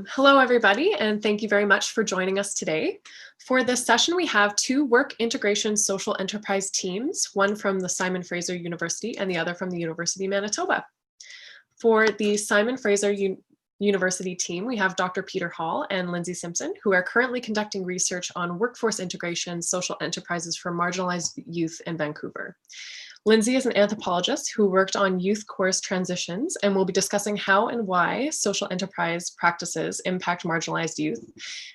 Hello, everybody, and thank you very much for joining us today. For this session, we have two work integration social enterprise teams, one from the Simon Fraser University and the other from the University of Manitoba. For the Simon Fraser University team, we have Dr. Peter Hall and Lindsay Simpson, who are currently conducting research on workforce integration social enterprises for marginalized youth in Vancouver. Lindsay is an anthropologist who worked on youth course transitions and will be discussing how and why social enterprise practices impact marginalized youth.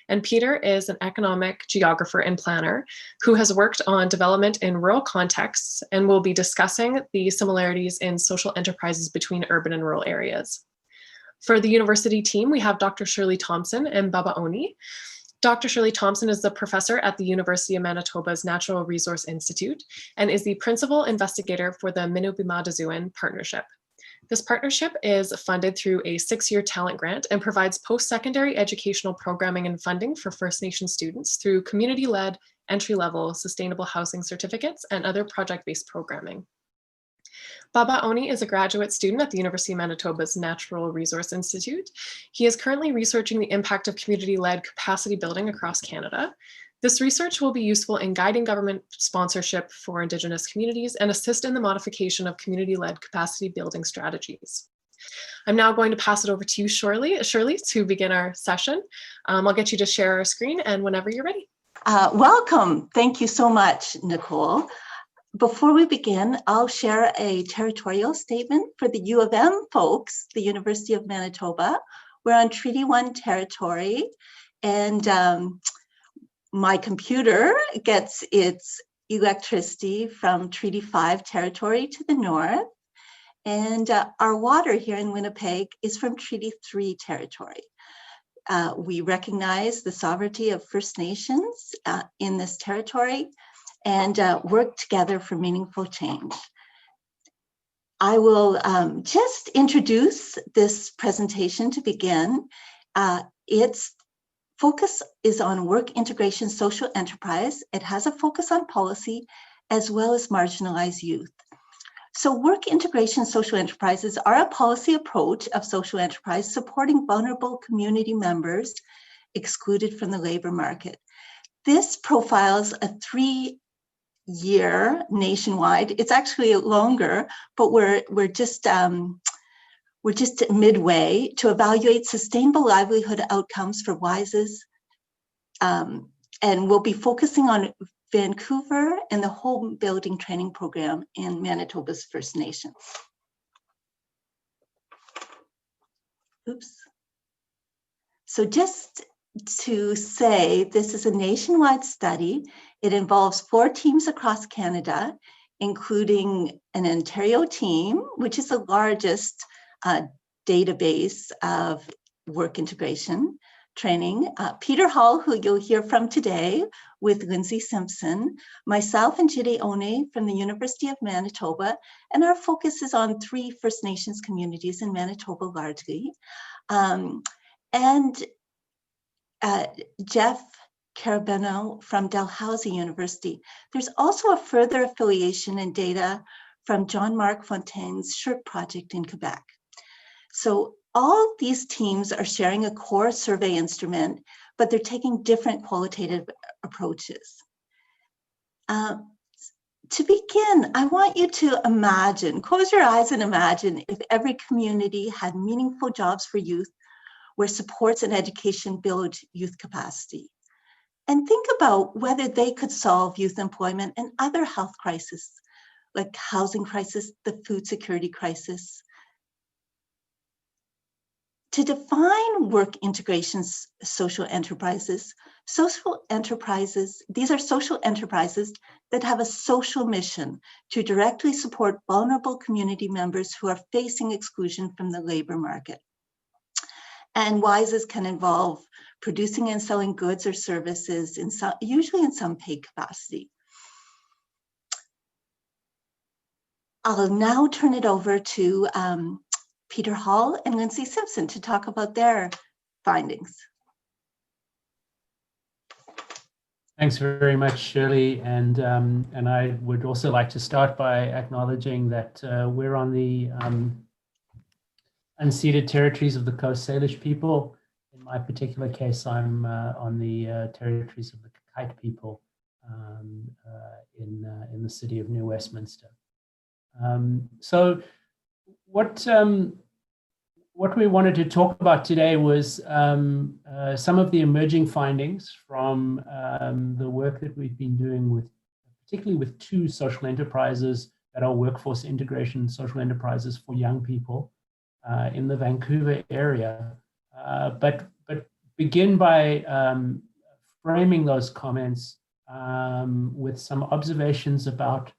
And Peter is an economic geographer and planner who has worked on development in rural contexts and will be discussing the similarities in social enterprises between urban and rural areas. For the university team, we have Dr. Shirley Thompson and Baba Oni. Dr. Shirley Thompson is the professor at the University of Manitoba's Natural Resource Institute and is the principal investigator for the Minubima-Dazuan Partnership. This partnership is funded through a 6-year talent grant and provides post-secondary educational programming and funding for First Nation students through community-led, entry-level, sustainable housing certificates and other project-based programming. Baba Oni is a graduate student at the University of Manitoba's Natural Resource Institute. He is currently researching the impact of community-led capacity building across Canada. This research will be useful in guiding government sponsorship for Indigenous communities and assist in the modification of community-led capacity building strategies. I'm now going to pass it over to you, Shirley, to begin our session. I'll get you to share our screen and whenever you're ready. Welcome. Thank you so much, Nicole. Before we begin, I'll share a territorial statement for the U of M folks, the University of Manitoba. We're on Treaty 1 territory, and my computer gets its electricity from Treaty 5 territory to the north, and our water here in Winnipeg is from Treaty 3 territory. We recognize the sovereignty of First Nations in this territory, and work together for meaningful change. I will just introduce this presentation to begin. Its focus is on work integration social enterprise. It has a focus on policy as well as marginalized youth. So work integration social enterprises are a policy approach of social enterprise supporting vulnerable community members excluded from the labor market. This profiles a 3-year nationwide. It's actually longer, but we're just midway to evaluate sustainable livelihood outcomes for WISEs, and we'll be focusing on Vancouver and the home building training program in Manitoba's First Nations. Oops. So just to say, this is a nationwide study. It involves 4 teams across Canada, including an Ontario team, which is the largest database of work integration training. Peter Hall, who you'll hear from today, with Lindsay Simpson, myself and Jide One from the University of Manitoba, and our focus is on 3 First Nations communities in Manitoba largely. And Jeff Carabino from Dalhousie University. There's also a further affiliation and data from Jean-Marc Fontaine's SHIRT project in Quebec. So all these teams are sharing a core survey instrument, but they're taking different qualitative approaches. To begin, I want you to imagine, close your eyes and imagine if every community had meaningful jobs for youth where supports and education build youth capacity. And think about whether they could solve youth employment and other health crises, like housing crisis, the food security crisis. To define work integration social enterprises, these are social enterprises that have a social mission to directly support vulnerable community members who are facing exclusion from the labor market. And WISEs can involve producing and selling goods or services, usually in some paid capacity. I'll now turn it over to Peter Hall and Lindsay Simpson to talk about their findings. Thanks very much, Shirley. And I would also like to start by acknowledging that we're on the unceded territories of the Coast Salish people in my particular case, I'm on the territories of the Kite people in the city of New Westminster. So what we wanted to talk about today was some of the emerging findings from the work that we've been doing with, particularly with two social enterprises that are workforce integration social enterprises for young people in the Vancouver area. But begin by framing those comments with some observations about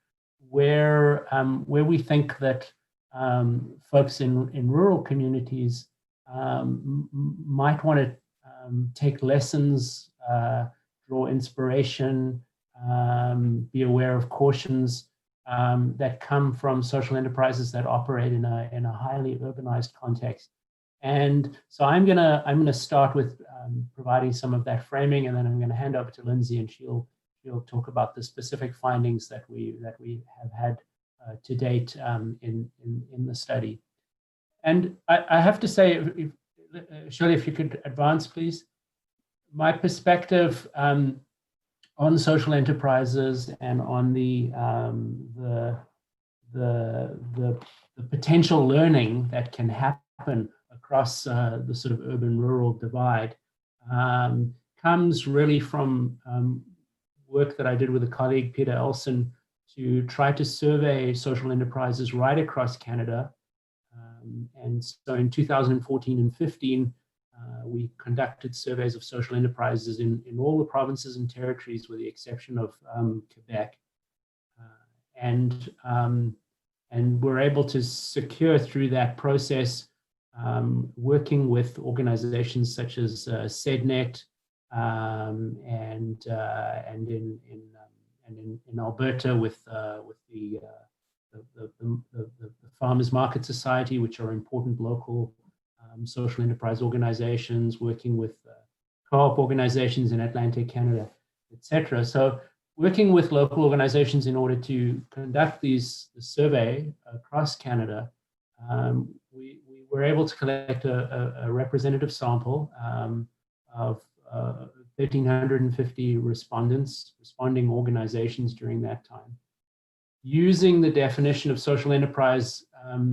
where we think that folks in rural communities might want to take lessons, draw inspiration, be aware of cautions that come from social enterprises that operate in a highly urbanized context. And so I'm gonna start with providing some of that framing, and then I'm gonna hand over to Lindsay, and she'll talk about the specific findings that we have had to date in the study. And I have to say, Shirley, if you could advance, please. My perspective on social enterprises and on the potential learning that can happen across the sort of urban-rural divide comes really from work that I did with a colleague, Peter Elson, to try to survey social enterprises right across Canada. And so in 2014 and 15, we conducted surveys of social enterprises in all the provinces and territories with the exception of Quebec. And we're able to secure through that process, working with organizations such as SEDNet and in Alberta with the Farmers Market Society, which are important local social enterprise organizations, working with co-op organizations in Atlantic Canada, etc. So working with local organizations in order to conduct the survey across Canada, we were able to collect a representative sample of 1,350 responding organizations during that time, using the definition of social enterprise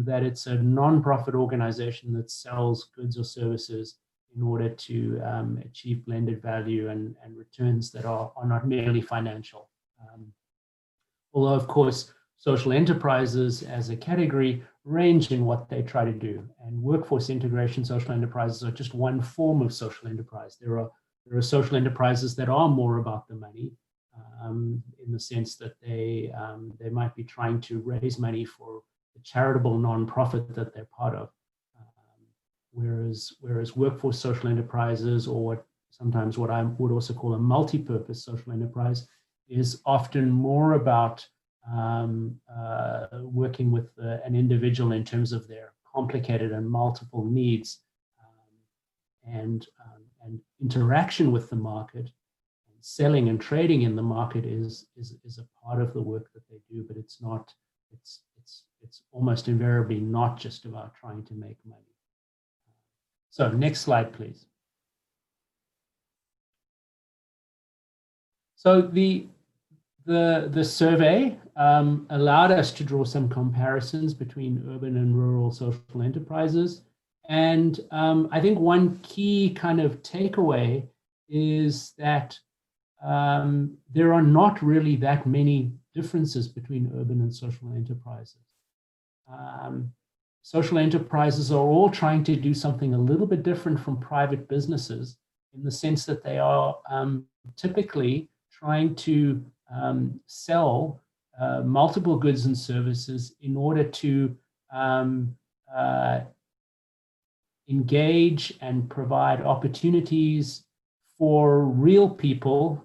that it's a non-profit organization that sells goods or services in order to achieve blended value and returns that are not merely financial. Although, of course, social enterprises as a category range in what they try to do, and workforce integration social enterprises are just one form of social enterprise. There are social enterprises that are more about the money, in the sense that they might be trying to raise money for the charitable nonprofit that they're part of. Whereas workforce social enterprises, or sometimes what I would also call a multi-purpose social enterprise, is often more about working with an individual in terms of their complicated and multiple needs, and interaction with the market. Selling and trading in the market is a part of the work that they do, but it's almost invariably not just about trying to make money. So next slide, please. So the survey allowed us to draw some comparisons between urban and rural social enterprises. And I think one key kind of takeaway is that there are not really that many differences between urban and social enterprises. Social enterprises are all trying to do something a little bit different from private businesses, in the sense that they are typically trying to sell multiple goods and services in order to engage and provide opportunities for real people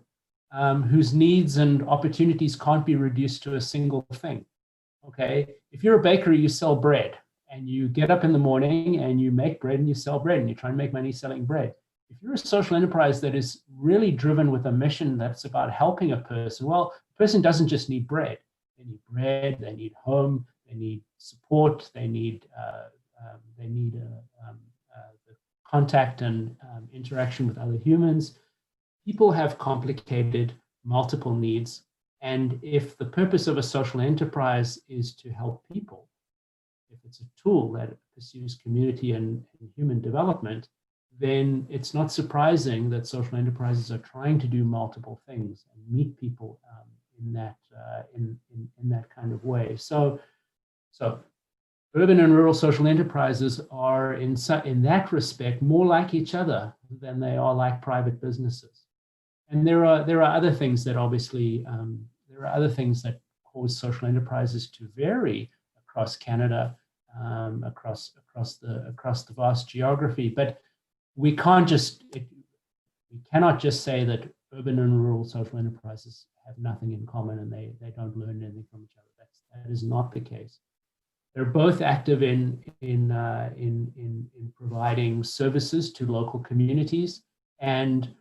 whose needs and opportunities can't be reduced to a single thing. Okay, if you're a bakery, you sell bread, and you get up in the morning and you make bread and you sell bread and you try and make money selling bread. If you're a social enterprise that is really driven with a mission that's about helping a person, well, the person doesn't just need bread. They need bread, they need home, they need support, they need contact and interaction with other humans. People have complicated multiple needs. And if the purpose of a social enterprise is to help people, if it's a tool that pursues community and human development, then it's not surprising that social enterprises are trying to do multiple things and meet people in that kind of way. So urban and rural social enterprises are in that respect more like each other than they are like private businesses. And there are other things that obviously that cause social enterprises to vary across Canada, across the vast geography. But we cannot just say that urban and rural social enterprises have nothing in common and they don't learn anything from each other. That is not the case. They're both active in providing services to local communities, and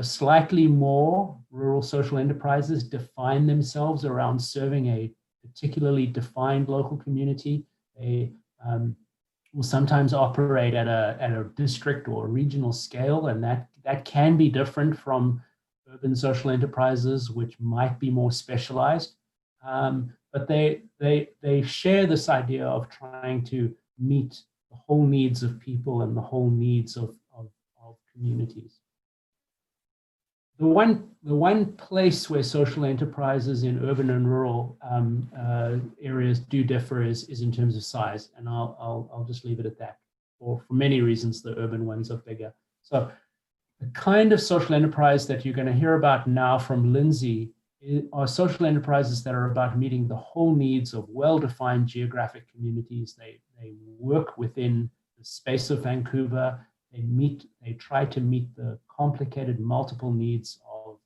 slightly more rural social enterprises define themselves around serving a particularly defined local community. They will sometimes operate at a district or regional scale, and that can be different from urban social enterprises, which might be more specialized. But they share this idea of trying to meet the whole needs of people and the whole needs of communities. The one place where social enterprises in urban and rural areas do differ is in terms of size, and I'll just leave it at that. For many reasons, the urban ones are bigger. So the kind of social enterprise that you're going to hear about now from Lindsay are social enterprises that are about meeting the whole needs of well-defined geographic communities. They work within the space of Vancouver. They try to meet the complicated multiple needs of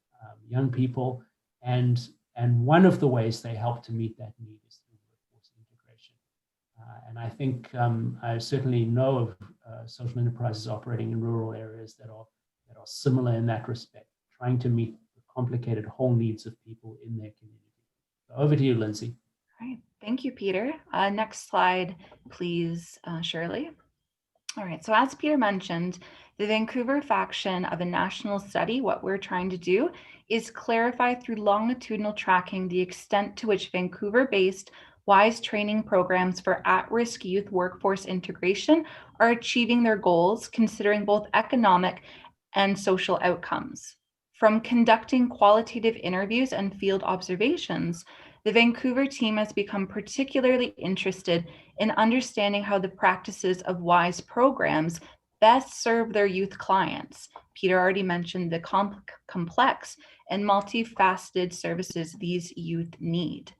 young people, and one of the ways they help to meet that need is through workforce integration. And I think I certainly know of social enterprises operating in rural areas that are similar in that respect, trying to meet the complicated whole needs of people in their community. So over to you, Lindsay. All right, thank you, Peter. Next slide, please, Shirley. All right, so as Peter mentioned, the Vancouver Faction of a national study, what we're trying to do is clarify through longitudinal tracking the extent to which Vancouver-based WISE training programs for at-risk youth workforce integration are achieving their goals, considering both economic and social outcomes. From conducting qualitative interviews and field observations, the Vancouver team has become particularly interested in understanding how the practices of WISE programs best serve their youth clients. Peter already mentioned the complex and multifaceted services these youth need.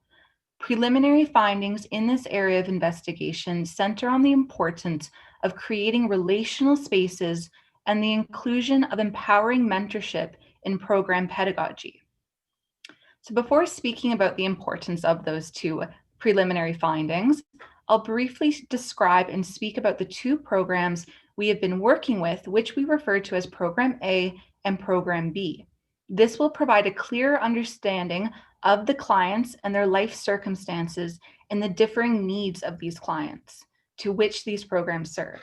Preliminary findings in this area of investigation center on the importance of creating relational spaces and the inclusion of empowering mentorship in program pedagogy. So before speaking about the importance of those two preliminary findings, I'll briefly describe and speak about the two programs we have been working with, which we refer to as Program A and Program B. This will provide a clear understanding of the clients and their life circumstances and the differing needs of these clients to which these programs serve.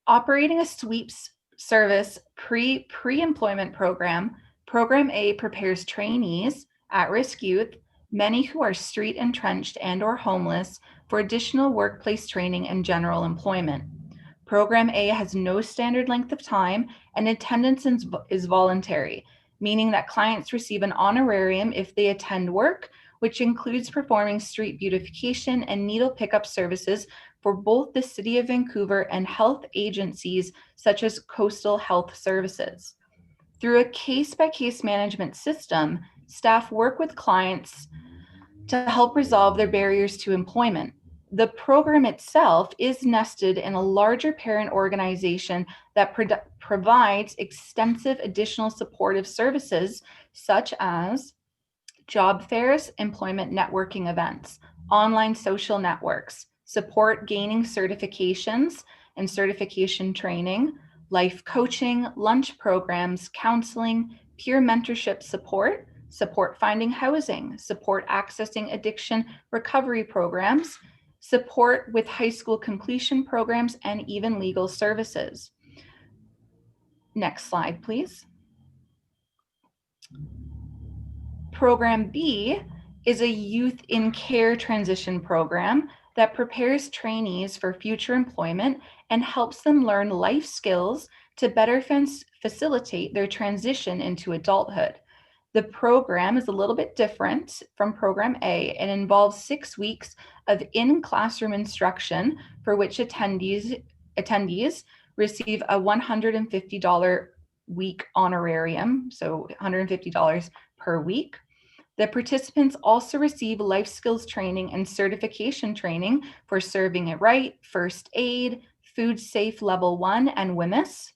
Operating a sweeps service pre-employment program, Program A prepares trainees, at-risk youth, many who are street entrenched and or homeless, for additional workplace training and general employment. Program A has no standard length of time, and attendance is voluntary, meaning that clients receive an honorarium if they attend work, which includes performing street beautification and needle pickup services for both the City of Vancouver and health agencies such as Coastal Health Services. Through a case-by-case management system, staff work with clients to help resolve their barriers to employment. The program itself is nested in a larger parent organization that provides extensive additional supportive services such as job fairs, employment networking events, online social networks, support gaining certifications and certification training, life coaching, lunch programs, counseling, peer mentorship support, support finding housing, support accessing addiction recovery programs, support with high school completion programs, and even legal services. Next slide, please. Program B is a youth in care transition program that prepares trainees for future employment and helps them learn life skills to better facilitate their transition into adulthood. The program is a little bit different from Program A and involves 6 weeks of in-classroom instruction for which attendees receive a $150 week honorarium, so $150 per week. The participants also receive life skills training and certification training for serving it right, first aid, food safe level 1, and WMIS.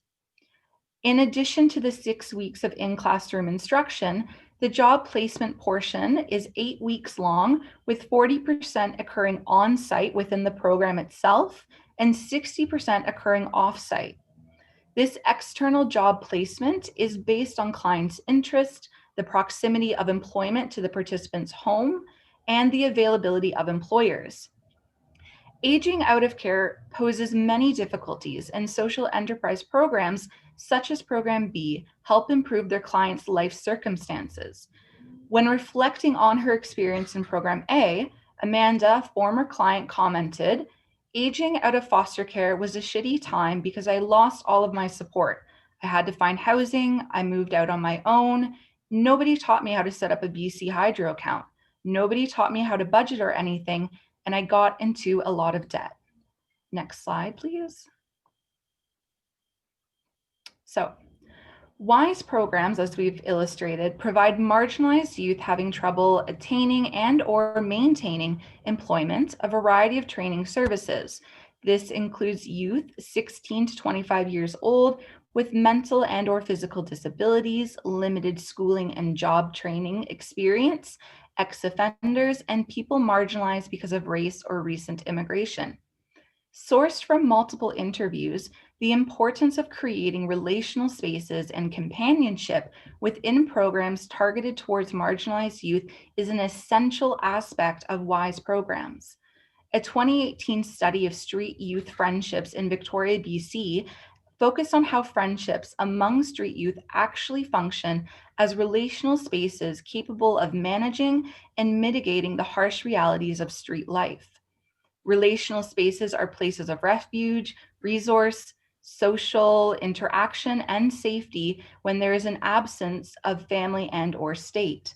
In addition to the 6 weeks of in-classroom instruction, the job placement portion is 8 weeks long, with 40% occurring on-site within the program itself and 60% occurring off-site. This external job placement is based on clients' interest, the proximity of employment to the participant's home, and the availability of employers. Aging out of care poses many difficulties, and social enterprise programs such as Program B help improve their clients' life circumstances. When reflecting on her experience in Program A, Amanda, former client, commented, "Aging out of foster care was a shitty time because I lost all of my support. I had to find housing, I moved out on my own. Nobody taught me how to set up a BC Hydro account. Nobody taught me how to budget or anything, and I got into a lot of debt." Next slide, please. So, WISE programs, as we've illustrated, provide marginalized youth having trouble attaining and or maintaining employment a variety of training services. This includes youth 16 to 25 years old with mental and or physical disabilities, limited schooling and job training experience, ex-offenders, and people marginalized because of race or recent immigration. Sourced from multiple interviews, the importance of creating relational spaces and companionship within programs targeted towards marginalized youth is an essential aspect of WISE programs. A 2018 study of street youth friendships in Victoria, BC, focused on how friendships among street youth actually function as relational spaces capable of managing and mitigating the harsh realities of street life. Relational spaces are places of refuge, resource, social interaction, and safety when there is an absence of family and or state.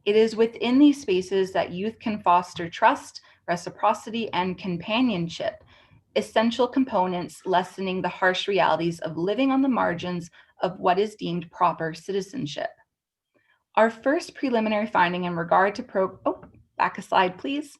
It is within these spaces that youth can foster trust, reciprocity, and companionship, essential components lessening the harsh realities of living on the margins of what is deemed proper citizenship. Our first preliminary finding in regard to back a slide, please.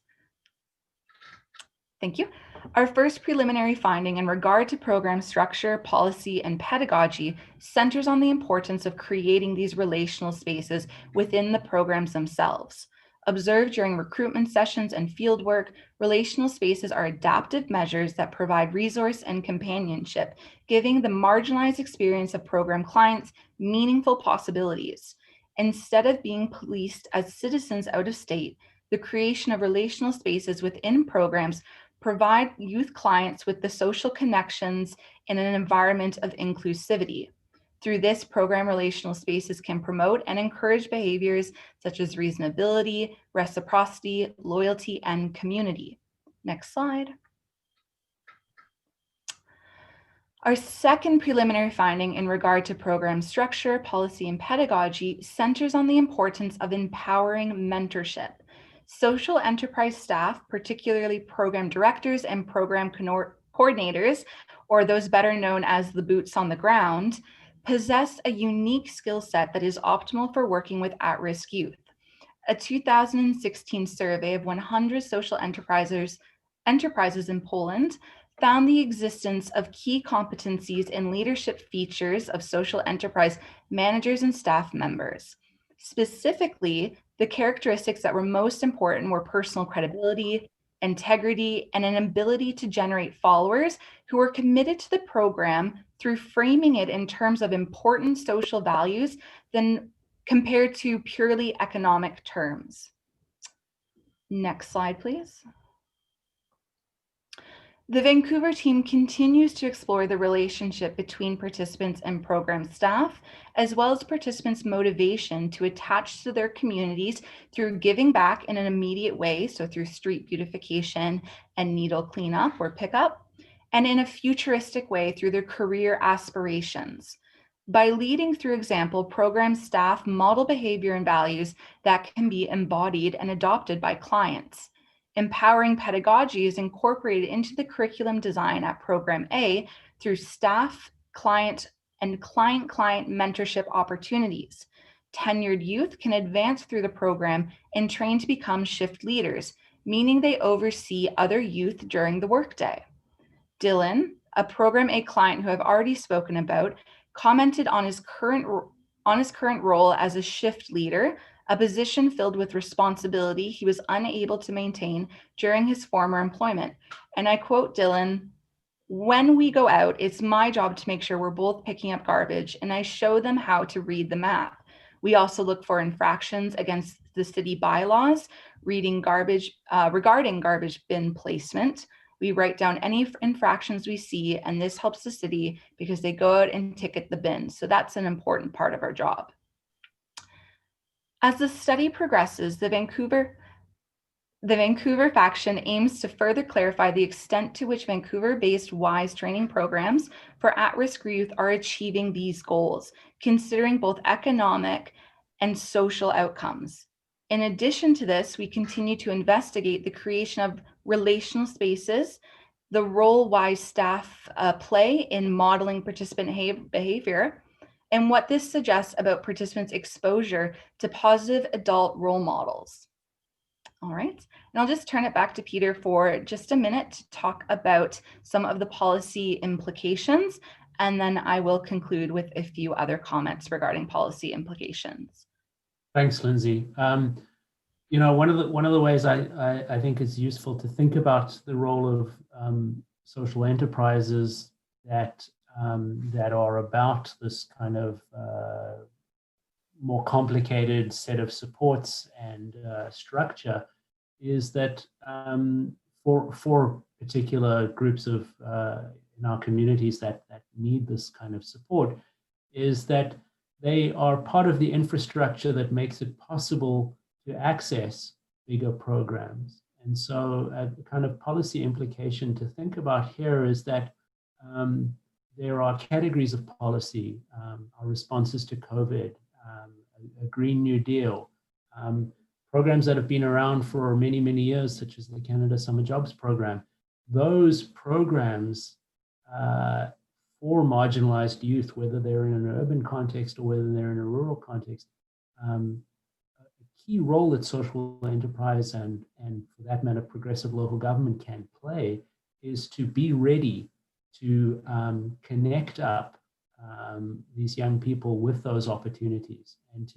Thank you. Our first preliminary finding in regard to program structure, policy, and pedagogy centers on the importance of creating these relational spaces within the programs themselves. Observed during recruitment sessions and fieldwork, relational spaces are adaptive measures that provide resource and companionship, giving the marginalized experience of program clients meaningful possibilities. Instead of being policed as citizens out of state, the creation of relational spaces within programs provide youth clients with the social connections in an environment of inclusivity. Through this program, relational spaces can promote and encourage behaviors such as reasonability, reciprocity, loyalty, and community. Next slide. Our second preliminary finding in regard to program structure, policy, and pedagogy centers on the importance of empowering mentorship. Social enterprise staff, particularly program directors and program coordinators, or those better known as the boots on the ground, possess a unique skill set that is optimal for working with at-risk youth. A 2016 survey of 100 social enterprises in Poland found the existence of key competencies and leadership features of social enterprise managers and staff members. Specifically, the characteristics that were most important were personal credibility, integrity, and an ability to generate followers who were committed to the program through framing it in terms of important social values than compared to purely economic terms. Next slide, please. The Vancouver team continues to explore the relationship between participants and program staff, as well as participants' motivation to attach to their communities through giving back in an immediate way, so through street beautification and needle cleanup or pickup, and in a futuristic way through their career aspirations. By leading through example, program staff model behavior and values that can be embodied and adopted by clients. Empowering pedagogy is incorporated into the curriculum design at Program A through staff, client, and client-client mentorship opportunities. Tenured youth can advance through the program and train to become shift leaders, meaning they oversee other youth during the workday. Dylan, a Program A client who I've already spoken about, commented on his current role as a shift leader, a position filled with responsibility he was unable to maintain during his former employment. And I quote Dylan, "When we go out, it's my job to make sure we're both picking up garbage, and I show them how to read the map. We also look for infractions against the city bylaws, regarding garbage bin placement. We write down any infractions we see, and this helps the city because they go out and ticket the bins. So that's an important part of our job." As the study progresses, the Vancouver Faction aims to further clarify the extent to which Vancouver-based WISE training programs for at-risk youth are achieving these goals, considering both economic and social outcomes. In addition to this, we continue to investigate the creation of relational spaces, the role WISE staff play in modeling participant behavior, and what this suggests about participants' exposure to positive adult role models. All right, and I'll just turn it back to Peter for just a minute to talk about some of the policy implications, and then I will conclude with a few other comments regarding policy implications. Thanks, Lindsay. You know, one of the ways I think it's useful to think about the role of social enterprises that are about this kind of more complicated set of supports and structure is that for particular groups of in our communities that need this kind of support, is that they are part of the infrastructure that makes it possible to access bigger programs. And so a kind of policy implication to think about here is that there are categories of policy, our responses to COVID, a Green New Deal, programs that have been around for many, many years, such as the Canada Summer Jobs Program. Those programs for marginalized youth, whether they're in an urban context or whether they're in a rural context, a key role that social enterprise and for that matter, progressive local government can play is to be ready to connect up these young people with those opportunities and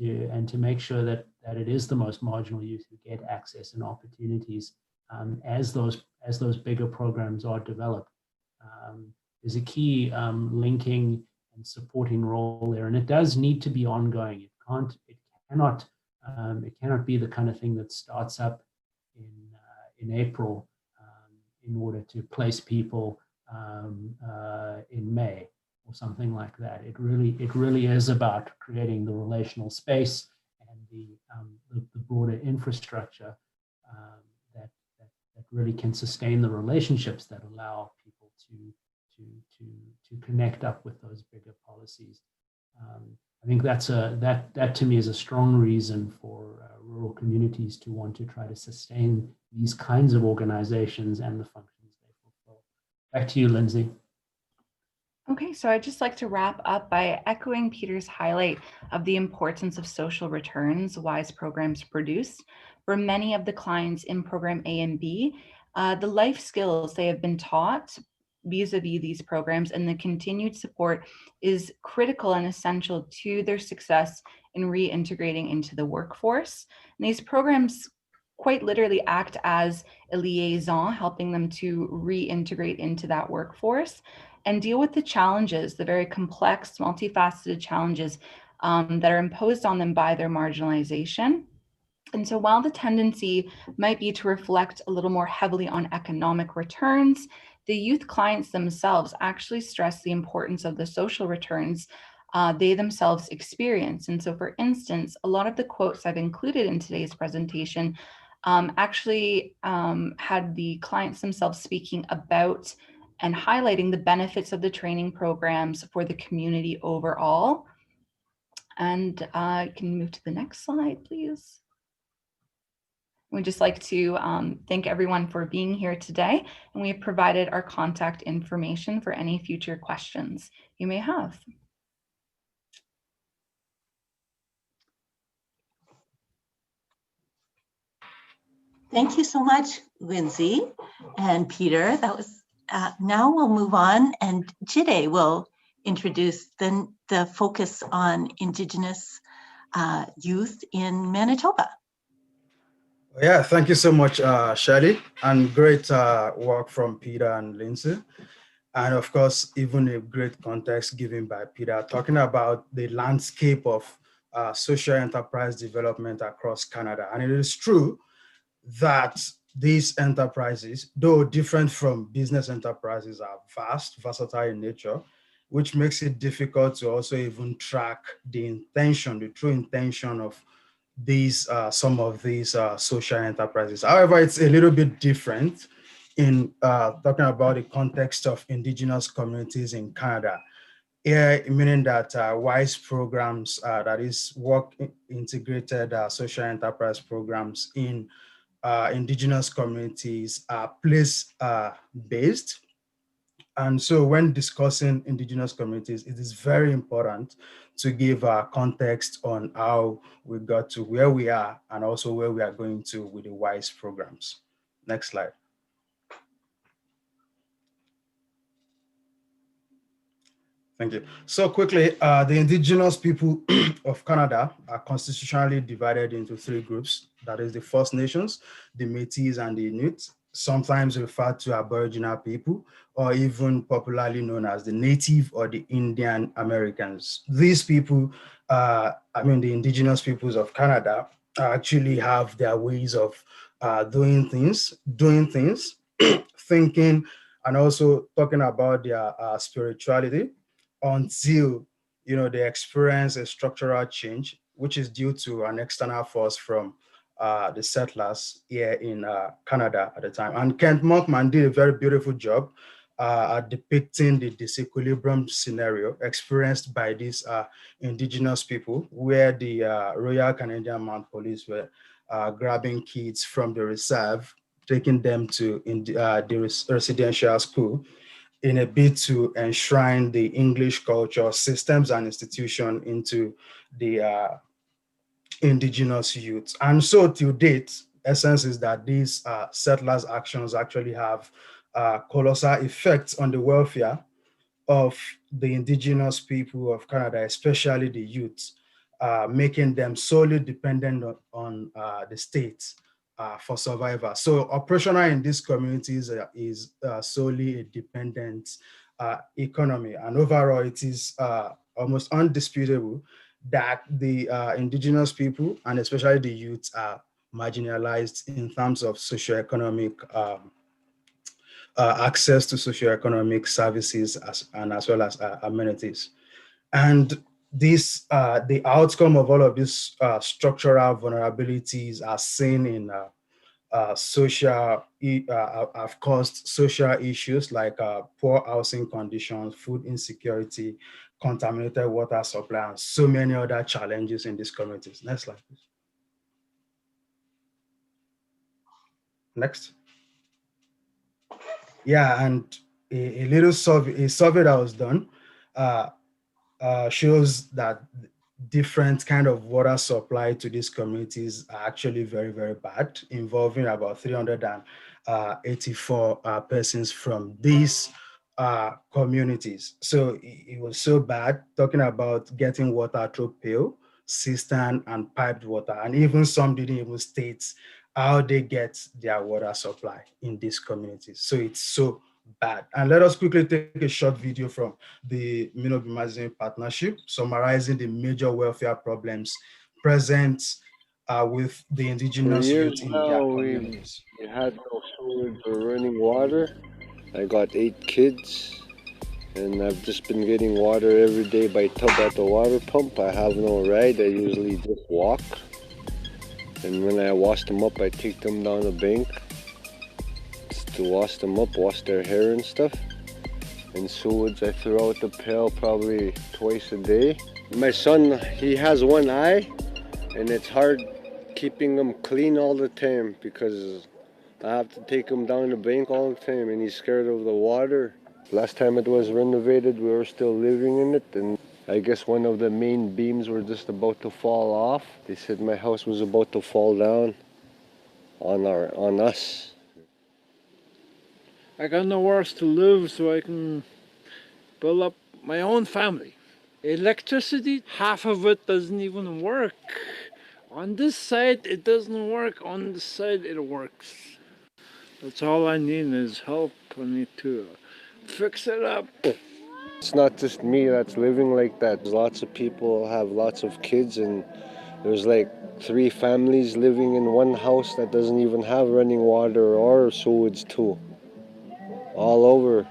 to make sure that it is the most marginal youth who get access and opportunities as those bigger programs are developed. There's a key linking and supporting role there, and it does need to be ongoing. It cannot be the kind of thing that starts up in April in order to place people in May or something like that. It really is about creating the relational space and the broader infrastructure that really can sustain the relationships that allow people to connect up with those bigger policies. I think that to me is a strong reason for rural communities to want to try to sustain these kinds of organizations and the functions they fulfill. Back to you, Lindsay. Okay, so I'd just like to wrap up by echoing Peter's highlight of the importance of social returns WISE programs produce. For many of the clients in Program A and B, the life skills they have been taught vis-a-vis these programs and the continued support is critical and essential to their success in reintegrating into the workforce. And these programs quite literally act as a liaison, helping them to reintegrate into that workforce and deal with the challenges, the very complex, multifaceted challenges that are imposed on them by their marginalization. And so while the tendency might be to reflect a little more heavily on economic returns, the youth clients themselves actually stress the importance of the social returns they themselves experience. And so, for instance, a lot of the quotes I've included in today's presentation actually had the clients themselves speaking about and highlighting the benefits of the training programs for the community overall. And can you move to the next slide, please? We'd just like to thank everyone for being here today, and we have provided our contact information for any future questions you may have. Thank you so much, Lindsay and Peter. That was, now we'll move on, and Jide will introduce the focus on Indigenous youth in Manitoba. Yeah, thank you so much, Shirley, and great work from Peter and Lindsay. And of course, even a great context given by Peter, talking about the landscape of social enterprise development across Canada. And it is true that these enterprises, though different from business enterprises, are vast, versatile in nature, which makes it difficult to also even track the intention, the true intention of these some of these social enterprises. However, it's a little bit different in talking about the context of Indigenous communities in Canada. Here, meaning that WISE programs, that is work integrated social enterprise programs in Indigenous communities, are place-based. And so when discussing Indigenous communities, it is very important to give context on how we got to where we are and also where we are going to with the WISE programs. Next slide. Thank you. So quickly, the Indigenous people of Canada are constitutionally divided into three groups. That is the First Nations, the Métis, and the Inuit, sometimes referred to Aboriginal people, or even popularly known as the Native or the Indian Americans. These people, the Indigenous peoples of Canada, actually have their ways of doing things, thinking, and also talking about their spirituality, until they experience a structural change, which is due to an external force from the settlers here in Canada at the time. And Kent Monkman did a very beautiful job at depicting the disequilibrium scenario experienced by these Indigenous people, where the Royal Canadian Mounted Police were grabbing kids from the reserve, taking them to the residential school, in a bid to enshrine the English culture, systems, and institution into the Indigenous youth. And so to date, essence is that these settlers' actions actually have colossal effects on the welfare of the Indigenous people of Canada, especially the youth, making them solely dependent on the state for survival. So operational in these communities is solely a dependent economy. And overall, it is almost undisputable that the Indigenous people, and especially the youth, are marginalized in terms of socioeconomic access to socioeconomic services as well as amenities. And this, the outcome of all of these structural vulnerabilities are seen in have caused social issues like poor housing conditions, food insecurity, contaminated water supply, and so many other challenges in these communities. Next slide, please. Next. Yeah, and a little survey that was done shows that different kind of water supply to these communities are actually very, very bad, involving about 384 persons from these communities. So it was so bad, talking about getting water through pail, cistern, and piped water. And even some didn't even state how they get their water supply in these communities. So it's so bad. And let us quickly take a short video from the Minobi Magazine partnership, summarizing the major welfare problems present with the Indigenous youth in their communities. We had no sewage or running water. I got 8 kids, and I've just been getting water every day by tub at the water pump. I have no ride. I usually just walk. And when I wash them up, I take them down the bank to wash them up, wash their hair and stuff. And sewage, I throw out the pail probably twice a day. My son, he has one eye, and it's hard keeping him clean all the time because I have to take him down the bank all the time, and he's scared of the water. Last time it was renovated, we were still living in it, and I guess one of the main beams were just about to fall off. They said my house was about to fall down on us. I got nowhere else to live, so I can build up my own family. Electricity, half of it doesn't even work. On this side, it doesn't work. On this side, it works. That's all I need is help. I need to fix it up. It's not just me that's living like that. Lots of people have lots of kids, and there's like 3 families living in one house that doesn't even have running water or sewage too. All over.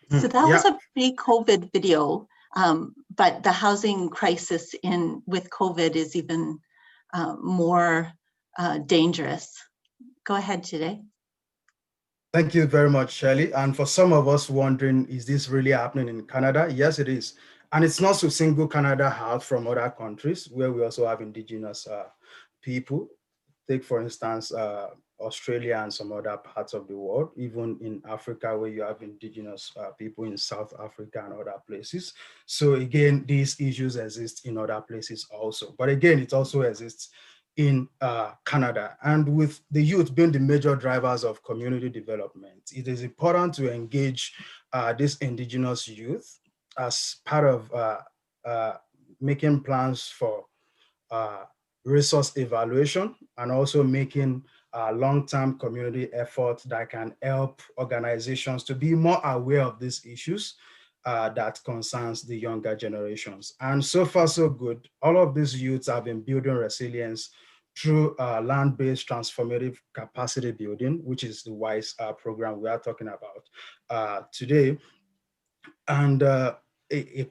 So that was a pre-COVID video, but the housing crisis with COVID is even more dangerous. Go ahead, today. Thank you very much, Shirley. And for some of us wondering, is this really happening in Canada? Yes, it is. And it's not to single Canada out from other countries where we also have Indigenous people. Take, for instance, Australia and some other parts of the world, even in Africa, where you have Indigenous people in South Africa and other places. So again, these issues exist in other places also. But again, it also exists in Canada. And with the youth being the major drivers of community development, it is important to engage this Indigenous youth as part of making plans for resource evaluation and also making long-term community efforts that can help organizations to be more aware of these issues that concerns the younger generations. And so far, so good. All of these youths have been building resilience through land-based transformative capacity building, which is the WISE program we are talking about today. And a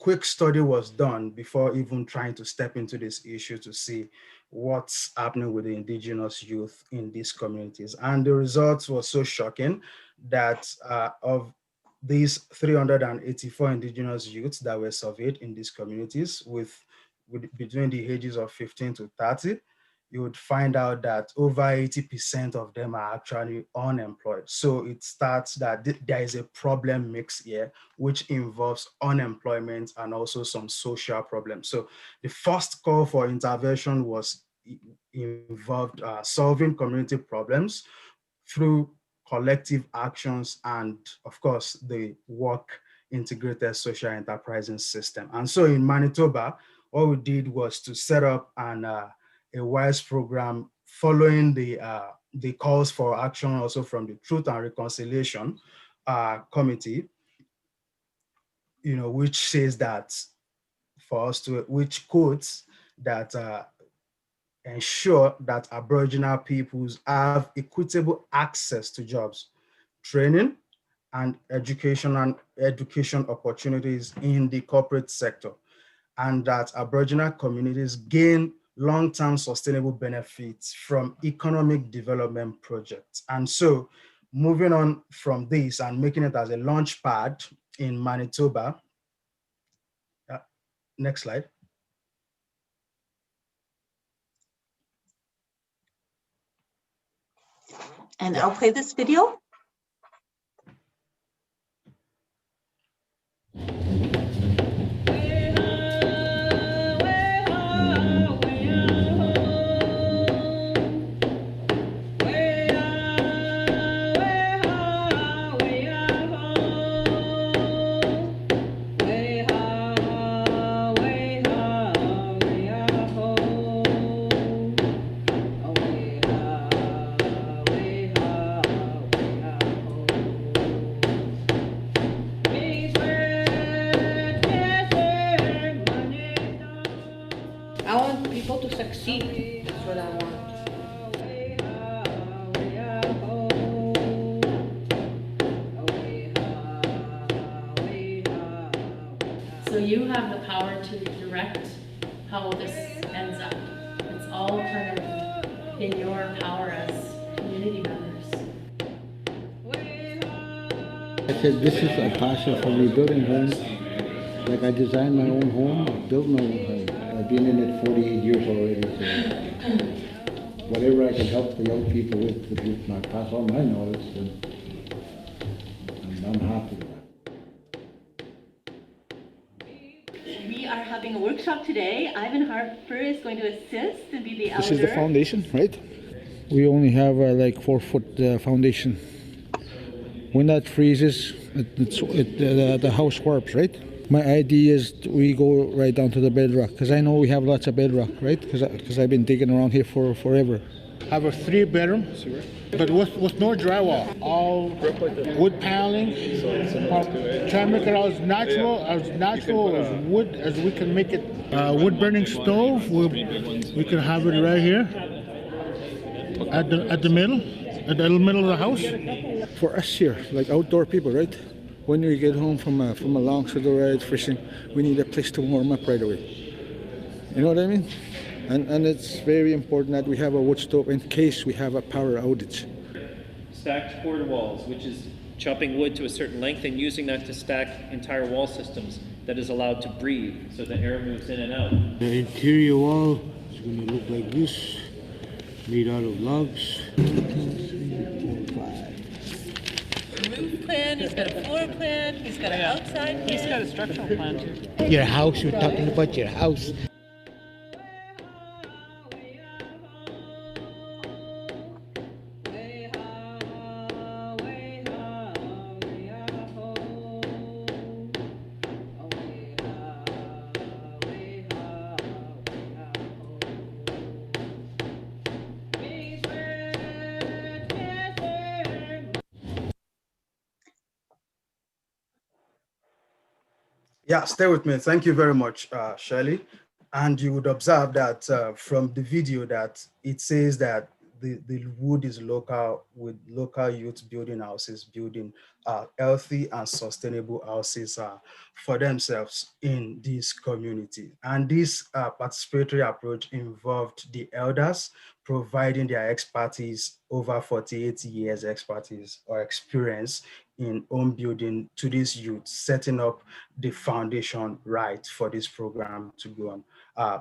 quick study was done before even trying to step into this issue to see what's happening with the Indigenous youth in these communities. And the results were so shocking that of these 384 Indigenous youths that were surveyed in these communities with between the ages of 15 to 30, you would find out that over 80% of them are actually unemployed. So it starts that there is a problem mix here, which involves unemployment and also some social problems. So the first call for intervention was involved solving community problems through collective actions and, of course, the work integrated social enterprising system. And so in Manitoba, what we did was to set up a WISE program following the calls for action also from the Truth and Reconciliation Committee, which says that for us to, which quotes that ensure that Aboriginal peoples have equitable access to jobs, training, and education opportunities in the corporate sector, and that Aboriginal communities gain long-term sustainable benefits from economic development projects. And so moving on from this and making it as a launch pad in Manitoba. Next slide. And I'll play this video. I want people to succeed. That's what I want. So you have the power to direct how this ends up. It's all kind of in your power as community members. I said, this is a passion for me, building homes. Like I designed my own home, I built my own home. I've been in it 48 years already, so whatever I can help the young people with my pass on my knowledge, then I'm happy with that. We are having a workshop today. Ivan Harper is going to assist and be the elder. This is the foundation, right? We only have like 4-foot foundation. When that freezes, the house warps, right? My idea is we go right down to the bedrock, because I know we have lots of bedrock, right? Because I've been digging around here for forever. I have a 3-bedroom, but with no drywall, all wood paneling. Try to make it as natural as wood as we can make it. Wood burning stove, we can have it right here at the middle of the house. For us here, like outdoor people, right? When we get home from a long shore ride fishing, we need a place to warm up right away. You know what I mean? And it's very important that we have a wood stove in case we have a power outage. Stacked quarter walls, which is chopping wood to a certain length and using that to stack entire wall systems that is allowed to breathe so the air moves in and out. The interior wall is going to look like this, made out of logs. 2, 3, 4, 5. Roof plan, he's got a floor plan, he's got an outside plan. He's got a structural plan too. Your house, you're talking about your house. Yeah, stay with me. Thank you very much, Shirley. And you would observe that from the video that it says that the wood is local, with local youth building houses, building healthy and sustainable houses for themselves in this community. And this participatory approach involved the elders providing their expertise, over 48 years expertise or experience in home building to these youth, setting up the foundation right for this program to go on.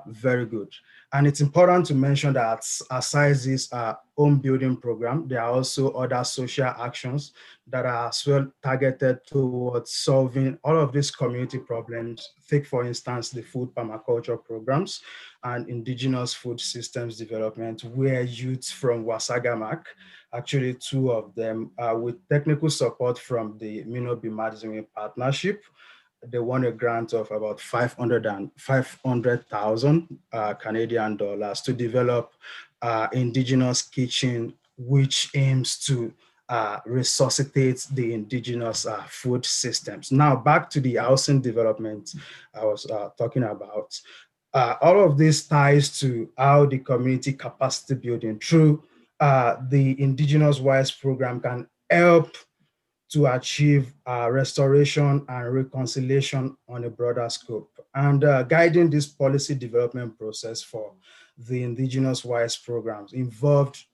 Very good. And it's important to mention that aside this home building program, there are also other social actions that are as well targeted towards solving all of these community problems. Take, for instance, the food permaculture programs and Indigenous food systems development, where youth from Wasagamak, actually 2 of them, with technical support from the Minobi Madison Partnership, they won a grant of about 500,000 Canadian dollars to develop Indigenous kitchen, which aims to resuscitate the Indigenous food systems. Now, back to the housing development I was talking about. All of this ties to how the community capacity building through the Indigenous Wise program can help to achieve restoration and reconciliation on a broader scope. And guiding this policy development process for the Indigenous Wise programs involved,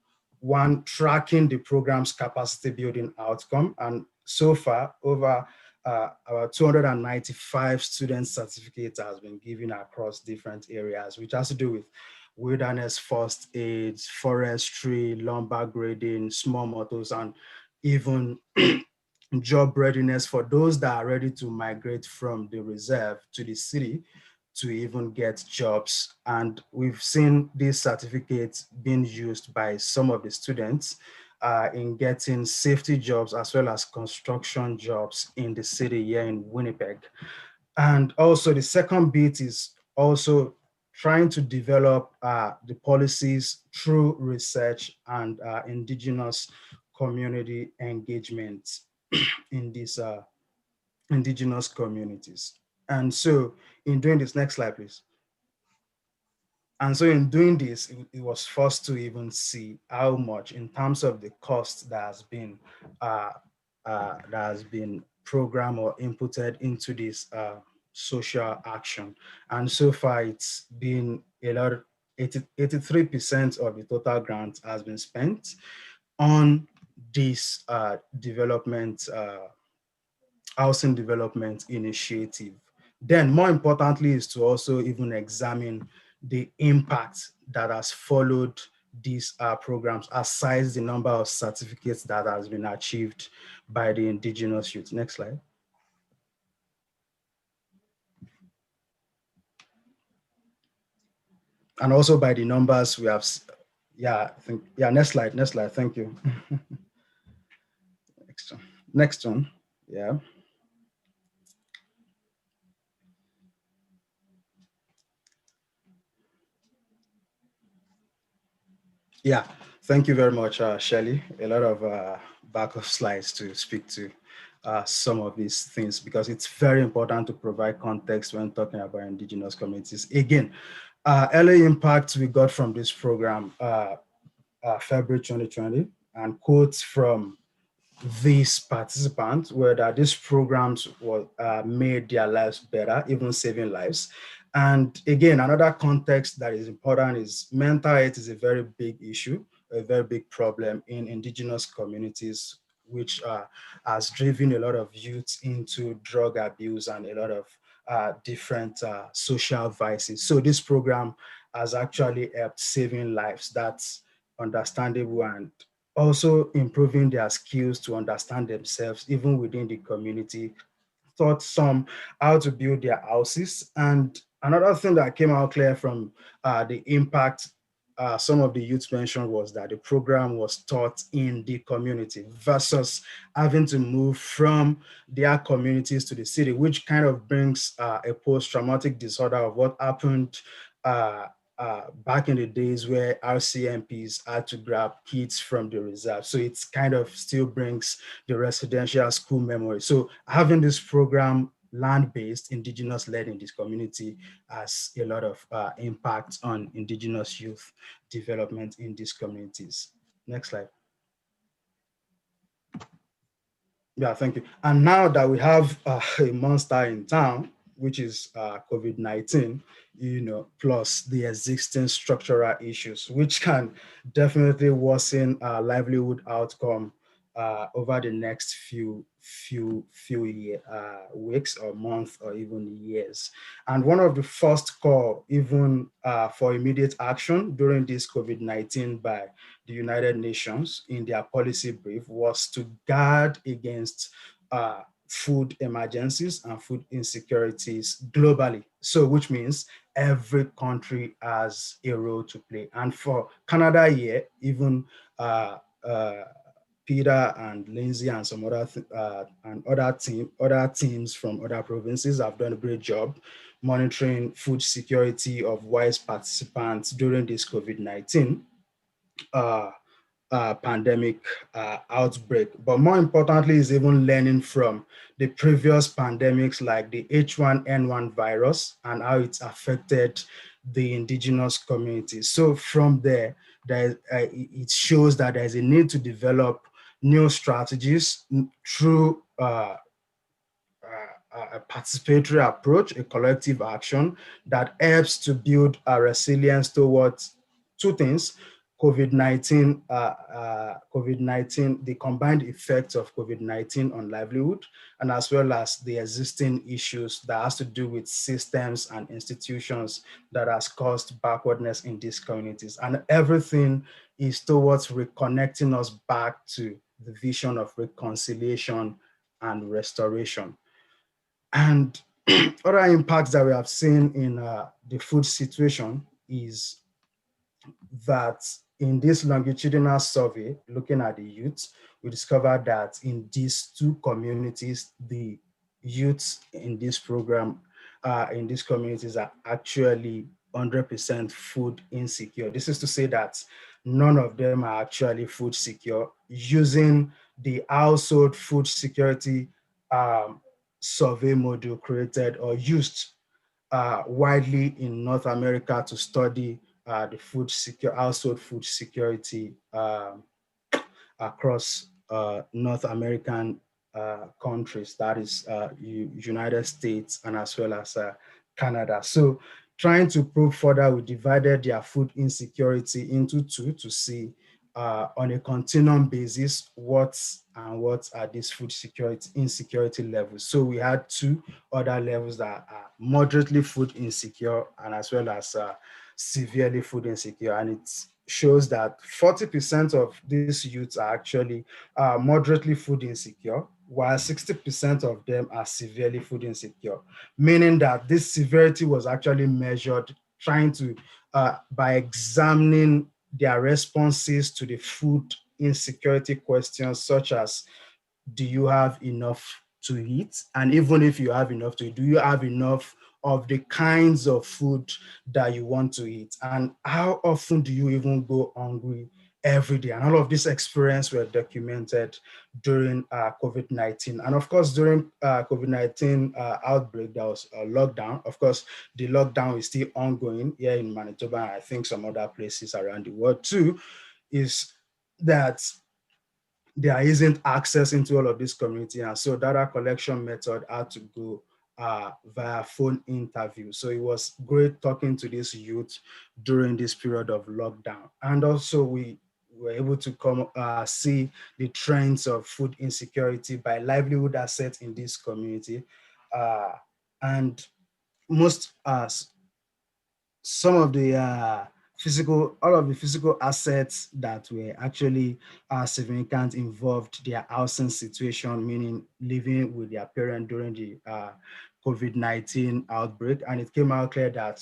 1, tracking the program's capacity building outcome. And so far, over about 295 student certificates has been given across different areas, which has to do with wilderness first aids, forestry, lumber grading, small motors, and even job readiness for those that are ready to migrate from the reserve to the city to even get jobs. And we've seen these certificates being used by some of the students in getting safety jobs as well as construction jobs in the city here in Winnipeg. And also the second bit is also trying to develop the policies through research and Indigenous community engagement in these Indigenous communities. And so in doing this, next slide, please. And so in doing this, it was forced to even see how much in terms of the cost that has been programmed or inputted into this social action. And so far it's been a lot, 83% of the total grant has been spent on this development, housing development initiative. Then more importantly is to also even examine the impact that has followed these programs, aside the number of certificates that has been achieved by the Indigenous youth. Next slide. And also by the numbers we have, next slide, thank you. Next one, yeah. Yeah, thank you very much, Shirley. A lot of backup slides to speak to some of these things, because it's very important to provide context when talking about Indigenous communities. Again, early impact we got from this program, February 2020, and quotes from these participants were that these programs were made their lives better, even saving lives. And again, another context that is important is mental health is a very big issue, a very big problem in Indigenous communities, which has driven a lot of youth into drug abuse and a lot of different social vices. So this program has actually helped saving lives. That's understandable, and also improving their skills to understand themselves, even within the community, taught some how to build their houses. And another thing that came out clear from the impact some of the youth mentioned was that the program was taught in the community versus having to move from their communities to the city, which kind of brings a post-traumatic disorder of what happened back in the days where RCMPs had to grab kids from the reserve. So it's kind of still brings the residential school memory. So having this program land-based, Indigenous-led in this community has a lot of impact on Indigenous youth development in these communities. Next slide. Yeah, thank you. And now that we have a monster in town, which is COVID-19, plus the existing structural issues, which can definitely worsen livelihood outcome over the next few weeks or months or even years. And one of the first call, even for immediate action during this COVID-19 by the United Nations in their policy brief, was to guard against food emergencies and food insecurities globally. So which means every country has a role to play. And for Canada here, even Peter and Lindsay and some other other teams from other provinces have done a great job monitoring food security of WISE participants during this COVID-19 pandemic outbreak. But more importantly is even learning from the previous pandemics like the H1N1 virus and how it's affected the Indigenous communities. So from there, it shows that there's a need to develop new strategies through a participatory approach, a collective action that helps to build a resilience towards two things: COVID-19, the combined effects of COVID-19 on livelihood, and as well as the existing issues that has to do with systems and institutions that has caused backwardness in these communities. And everything is towards reconnecting us back to the vision of reconciliation and restoration. And other impacts that we have seen in the food situation is that in this longitudinal survey, looking at the youth, we discovered that in these two communities, the youths in this program, in these communities are actually 100% food insecure. This is to say that none of them are actually food secure. Using the household food security survey module created or used widely in North America to study the household food security across North American countries, that is United States and as well as Canada. So trying to probe further, we divided their food insecurity into two to see on a continuum basis what are these food security insecurity levels. So we had two other levels that are moderately food insecure and as well as severely food insecure, and it shows that 40% of these youths are actually moderately food insecure, while 60% of them are severely food insecure, meaning that this severity was actually measured trying to by examining their responses to the food insecurity questions, such as, do you have enough to eat? And even if you have enough to eat, do you have enough of the kinds of food that you want to eat? And how often do you even go hungry every day? And all of this experience were documented during COVID-19. And of course, during COVID-19 outbreak, there was a lockdown. Of course, the lockdown is still ongoing here in Manitoba, and I think some other places around the world too, is that there isn't access into all of this community. And so data collection method had to go via phone interview. So it was great talking to this youth during this period of lockdown. And also we were able to come see the trends of food insecurity by livelihood assets in this community. And most some of the all of the physical assets that were actually significant involved their housing situation, meaning living with their parent during the COVID-19 outbreak. And it came out clear that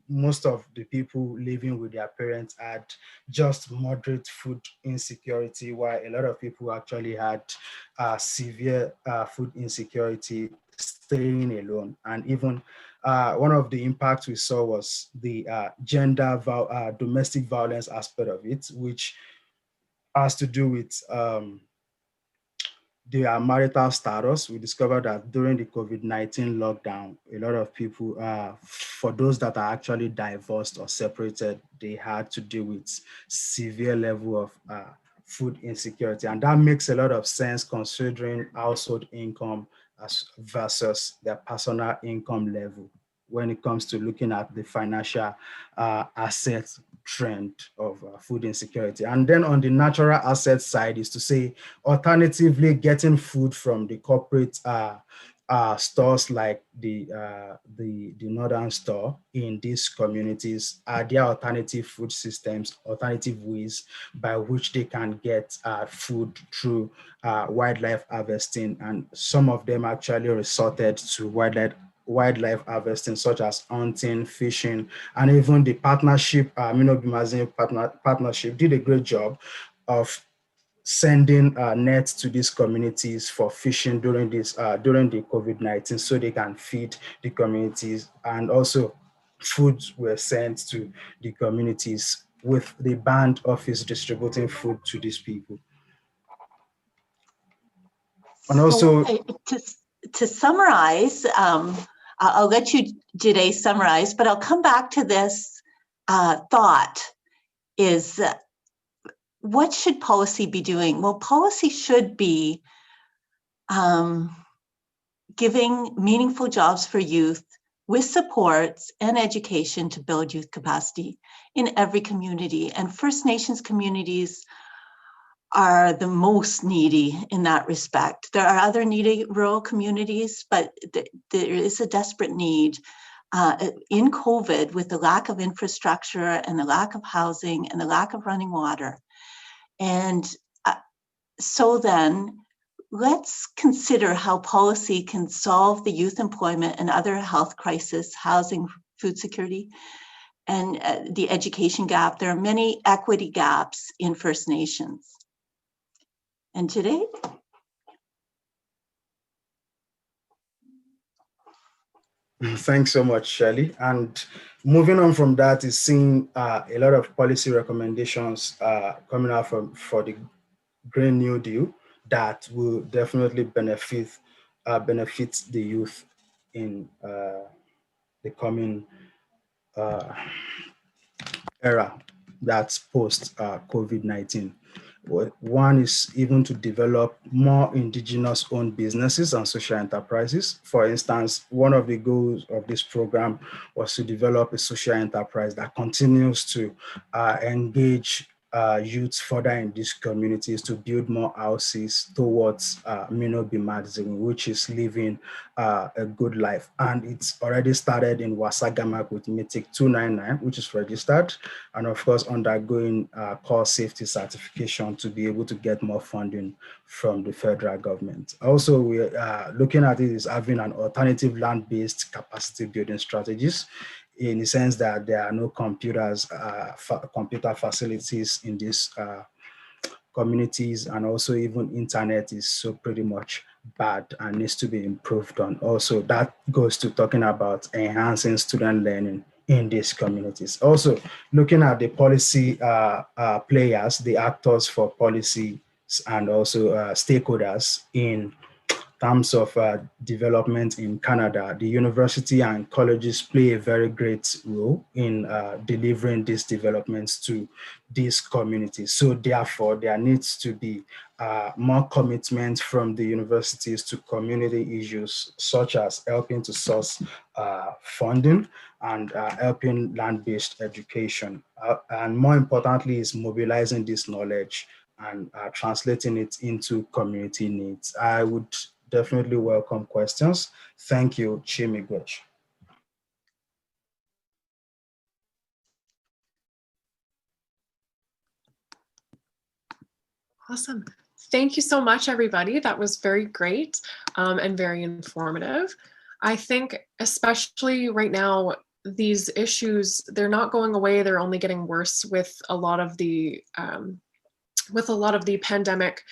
most of the people living with their parents had just moderate food insecurity, while a lot of people actually had severe food insecurity, staying alone. And even one of the impacts we saw was the domestic violence aspect of it, which has to do with their marital status. We discovered that during the COVID-19 lockdown, a lot of people, for those that are actually divorced or separated, they had to deal with severe level of food insecurity. And that makes a lot of sense considering household income versus their personal income level when it comes to looking at the financial asset trend of food insecurity. And then on the natural asset side is to say, alternatively, getting food from the corporate stores like the Northern Store in these communities are their alternative food systems, alternative ways by which they can get food through wildlife harvesting. And some of them actually resorted to wildlife harvesting, such as hunting, fishing, and even the partnership, partnership did a great job of sending nets to these communities for fishing during the COVID-19, so they can feed the communities. And also foods were sent to the communities with the band office distributing food to these people. And also, to summarize, I'll let you, Jide, summarize, but I'll come back to this thought is, what should policy be doing? Well, policy should be giving meaningful jobs for youth with supports and education to build youth capacity in every community. And First Nations communities are the most needy in that respect. There are other needy rural communities, but there is a desperate need in COVID with the lack of infrastructure and the lack of housing and the lack of running water. And so then let's consider how policy can solve the youth employment and other health crisis, housing, food security, and the education gap. There are many equity gaps in First Nations. And today, thanks so much, Shirley. And moving on from that is seeing a lot of policy recommendations coming out for the Green New Deal that will definitely benefit the youth in the coming era that's post COVID-19. One is even to develop more Indigenous owned businesses and social enterprises. For instance, one of the goals of this program was to develop a social enterprise that continues to engage youths further in these communities to build more houses towards Minobi Magazine, which is living a good life. And it's already started in Wasagamak with Mythic 299, which is registered, and of course undergoing core safety certification to be able to get more funding from the federal government. Also, we are looking at it as having an alternative land-based capacity building strategies, in the sense that there are no computer facilities in these communities, and also even internet is so pretty much bad and needs to be improved on. Also, that goes to talking about enhancing student learning in these communities. Also, looking at the policy players, the actors for policy, and also stakeholders in terms of development in Canada, the university and colleges play a very great role in delivering these developments to these communities. So therefore, there needs to be more commitment from the universities to community issues, such as helping to source funding and helping land-based education. And more importantly is mobilizing this knowledge and translating it into community needs. I would definitely welcome questions. Thank you, Chimigwech. Awesome. Thank you so much, everybody. That was very great and very informative. I think especially right now, these issues, they're not going away. They're only getting worse with a lot of the pandemic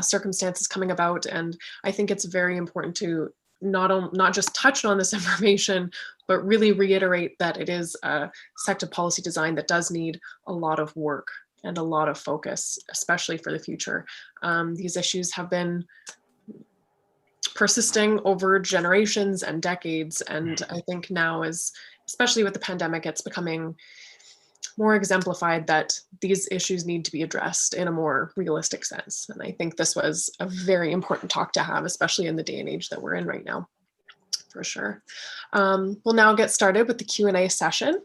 circumstances coming about. And I think it's very important to not just touch on this information, but really reiterate that it is a sector policy design that does need a lot of work and a lot of focus, especially for the future. These issues have been persisting over generations and decades. And I think now especially with the pandemic, it's becoming more exemplified that these issues need to be addressed in a more realistic sense. And I think this was a very important talk to have, especially in the day and age that we're in right now, for sure. We'll now get started with the Q&A session.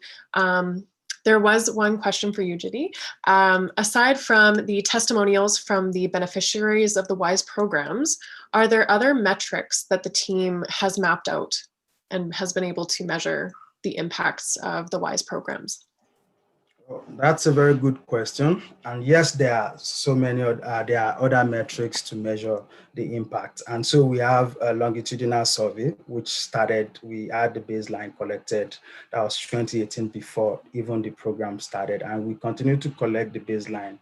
There was one question for you, Judy. Aside from the testimonials from the beneficiaries of the WISE programs, are there other metrics that the team has mapped out and has been able to measure the impacts of the WISE programs? That's a very good question. And yes, there are so many, there are other metrics to measure the impact. And so we have a longitudinal survey, which started, we had the baseline collected, that was 2018 before even the program started. And we continue to collect the baseline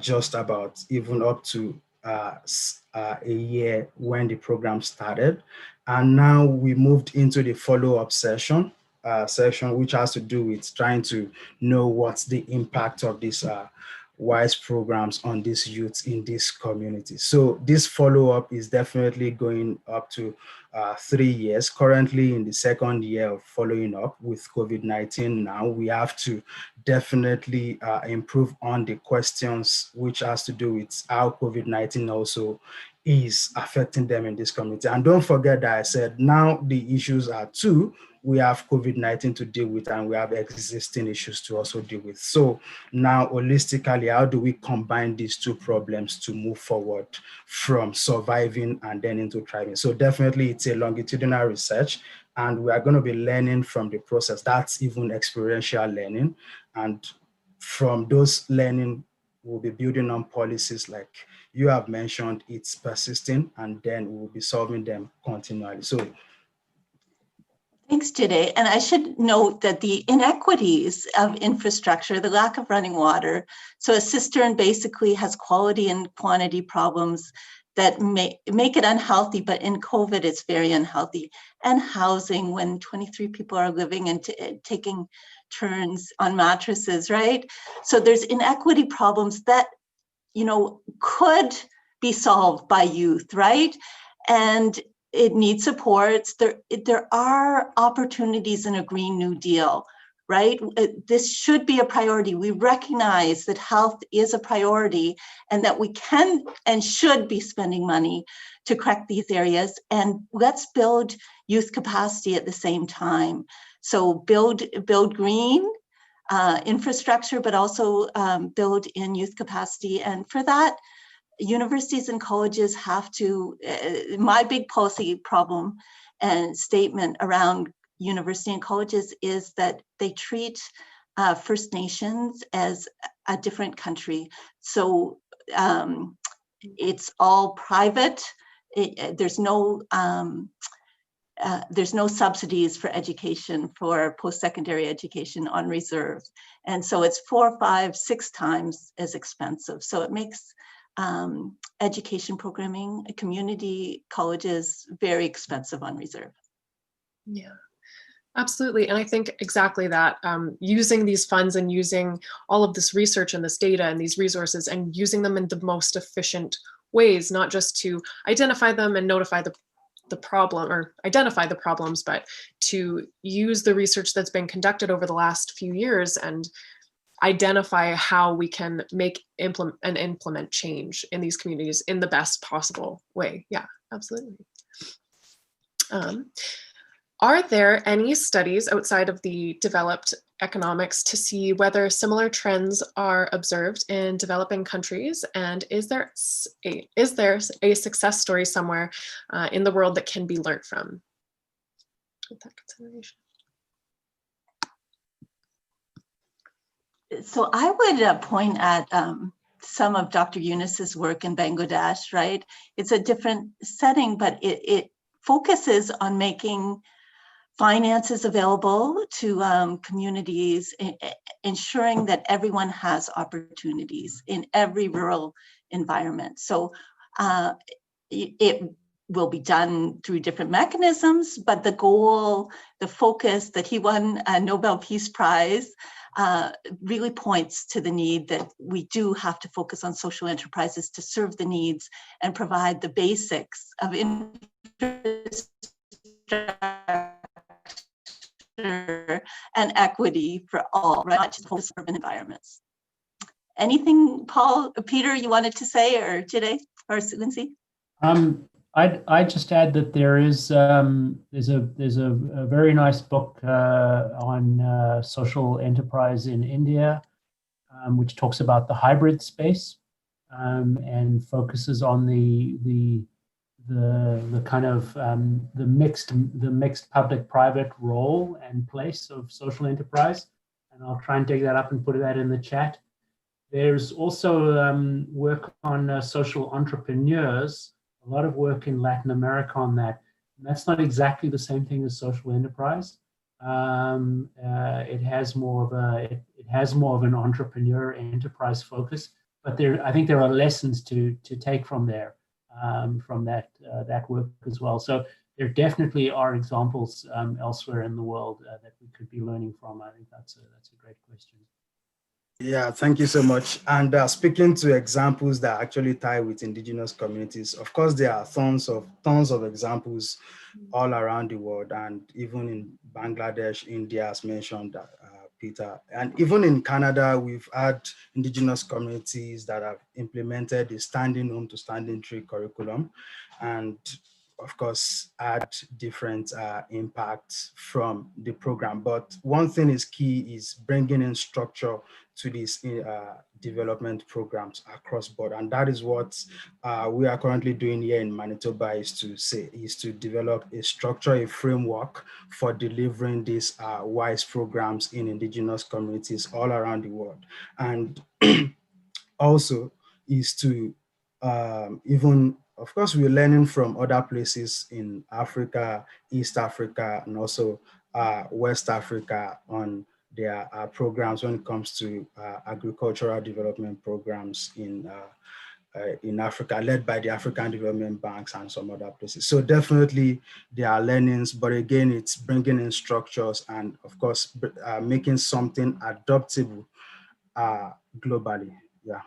just about even up to a year when the program started. And now we moved into the follow-up session, which has to do with trying to know what's the impact of these WISE programs on these youths in this community. So this follow-up is definitely going up to 3 years. Currently in the second year of following up with COVID-19 now, we have to definitely improve on the questions which has to do with how COVID-19 also is affecting them in this community. And don't forget that I said now the issues are two. We have COVID-19 to deal with, and we have existing issues to also deal with. So now holistically, how do we combine these two problems to move forward from surviving and then into thriving? So definitely it's a longitudinal research, and we are going to be learning from the process. That's even experiential learning. And from those learning, we'll be building on policies like you have mentioned. It's persisting, and then we'll be solving them continually. So thanks, Jide. And I should note that the inequities of infrastructure, the lack of running water, so a cistern basically has quality and quantity problems that make it unhealthy, but in COVID, it's very unhealthy. And housing, when 23 people are living and taking turns on mattresses, right? So there's inequity problems that, you know, could be solved by youth, right? And it needs supports. There are opportunities in a Green New Deal, right? This should be a priority. We recognize that health is a priority and that we can and should be spending money to correct these areas. And let's build youth capacity at the same time. So build green infrastructure, but also build in youth capacity. And for that, universities and colleges have to, my big policy problem and statement around university and colleges is that they treat First Nations as a different country. So it's all private. There's no subsidies for education, for post-secondary education on reserve. And so it's 4, 5, 6 times as expensive. So it makes education programming, community colleges, very expensive on reserve. Yeah, absolutely. And I think exactly that, using these funds and using all of this research and this data and these resources and using them in the most efficient ways, not just to identify them and notify the problem or identify the problems, but to use the research that's been conducted over the last few years and identify how we can implement change in these communities in the best possible way. Yeah, absolutely. Are there any studies outside of the developed economics to see whether similar trends are observed in developing countries? And is there a success story somewhere in the world that can be learned from? With that consideration. So I would point at some of Dr. Yunus's work in Bangladesh, right? It's a different setting, but it focuses on making finances available to communities, ensuring that everyone has opportunities in every rural environment. So it will be done through different mechanisms, but the goal, the focus that he won a Nobel Peace Prize really points to the need that we do have to focus on social enterprises to serve the needs and provide the basics of infrastructure and equity for all, right? Not just focus on urban environments. Anything, Paul, Peter, you wanted to say, or Jide, or Lindsay? I'd just add that there's a very nice book on social enterprise in India, which talks about the hybrid space and focuses on the kind of the mixed public-private role and place of social enterprise. And I'll try and dig that up and put that in the chat. There's also work on social entrepreneurs. A lot of work in Latin America on that. And that's not exactly the same thing as social enterprise. It has more of an entrepreneur enterprise focus. But I think there are lessons to take from there, from that work as well. So there definitely are examples elsewhere in the world that we could be learning from. I think that's a great question. Yeah, thank you so much. And speaking to examples that actually tie with Indigenous communities, of course, there are tons of examples all around the world, and even in Bangladesh, India, as mentioned Peter. And even in Canada, we've had Indigenous communities that have implemented the standing home to standing tree curriculum, and of course, had different impacts from the program. But one thing is key is bringing in structure to these development programs across board. And that is what we are currently doing here in Manitoba, is to develop a structure, a framework for delivering these WISE programs in Indigenous communities all around the world. And also is to even, of course, we're learning from other places in Africa, East Africa, and also West Africa on their programs when it comes to agricultural development programs in Africa, led by the African Development Banks and some other places. So definitely there are learnings, but again, it's bringing in structures and of course, making something adoptable globally. Yeah.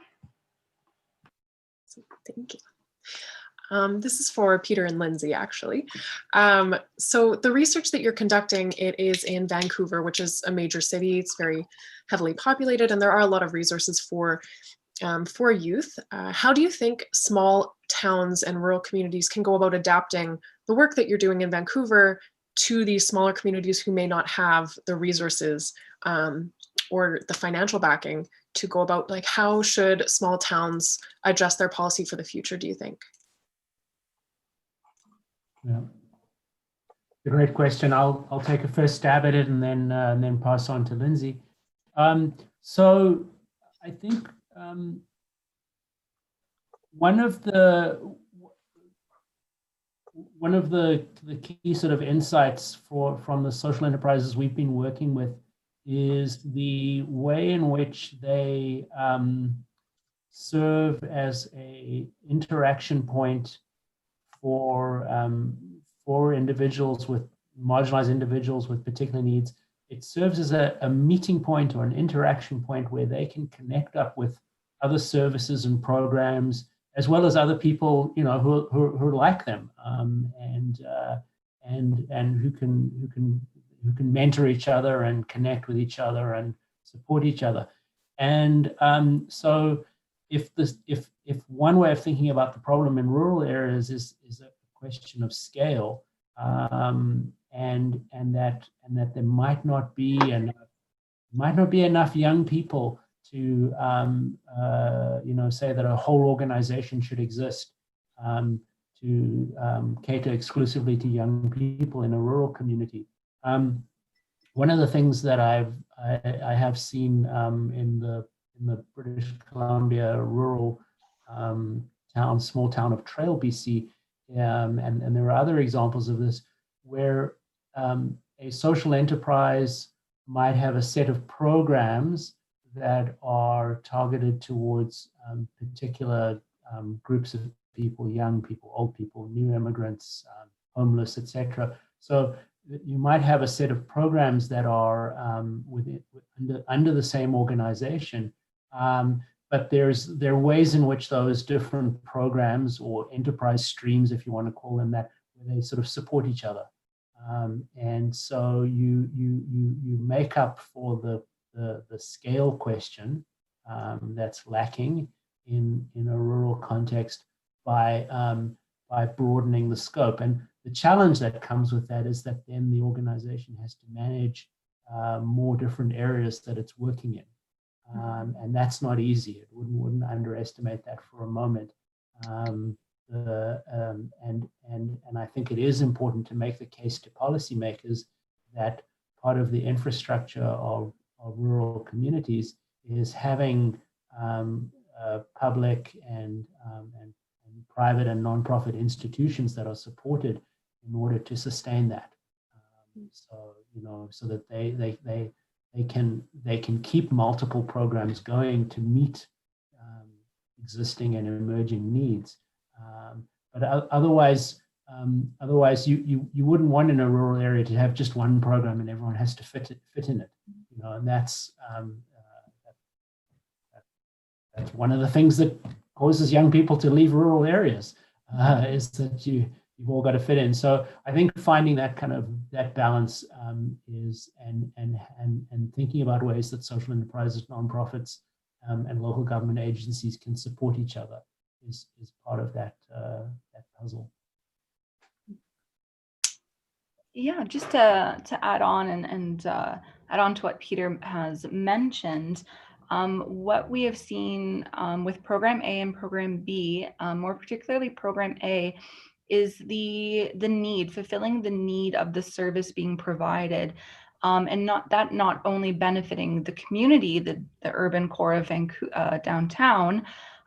Thank you. This is for Peter and Lindsay, actually. So the research that you're conducting, it is in Vancouver, which is a major city. It's very heavily populated, and there are a lot of resources for youth. How do you think small towns and rural communities can go about adapting the work that you're doing in Vancouver to these smaller communities who may not have the resources or the financial backing to go about, like, how should small towns adjust their policy for the future, do you think? Yeah, great question. I'll take a first stab at it and then pass on to Lindsay. So I think one of the key sort of insights from the social enterprises we've been working with is the way in which they serve as a interaction point for individuals with marginalized individuals with particular needs. It serves as a meeting point or an interaction point where they can connect up with other services and programs, as well as other people, you know, who are like them, and who can mentor each other and connect with each other and support each other. And so if one way of thinking about the problem in rural areas is a question of scale, and that there might not be enough young people to you know, say that a whole organization should exist to cater exclusively to young people in a rural community. One of the things that I have seen in the British Columbia rural small town of Trail, BC, and there are other examples of this, where a social enterprise might have a set of programs that are targeted towards particular groups of people, young people, old people, new immigrants, homeless, etc. So you might have a set of programs that are under the same organization, but there are ways in which those different programs or enterprise streams, if you want to call them that, where they sort of support each other, and so you make up for the scale question that's lacking in a rural context by broadening the scope. And the challenge that comes with that is that then the organization has to manage more different areas that it's working in. And that's not easy. It wouldn't underestimate that for a moment. And I think it is important to make the case to policymakers that part of the infrastructure of rural communities is having public and private and nonprofit institutions that are supported in order to sustain that. So, you know, so that they can keep multiple programs going to meet existing and emerging needs. But otherwise you wouldn't want in a rural area to have just one program and everyone has to fit in it. You know, and that's one of the things that causes young people to leave rural areas, is that you you've all got to fit in. So I think finding that kind of that balance is and thinking about ways that social enterprises, nonprofits, and local government agencies can support each other is part of that that puzzle. Yeah, just to add on and add on to what Peter has mentioned, what we have seen with Program A and Program B, more particularly Program A, is the need, fulfilling the need of the service being provided, and not only benefiting the community, the urban core of Vancouver, downtown,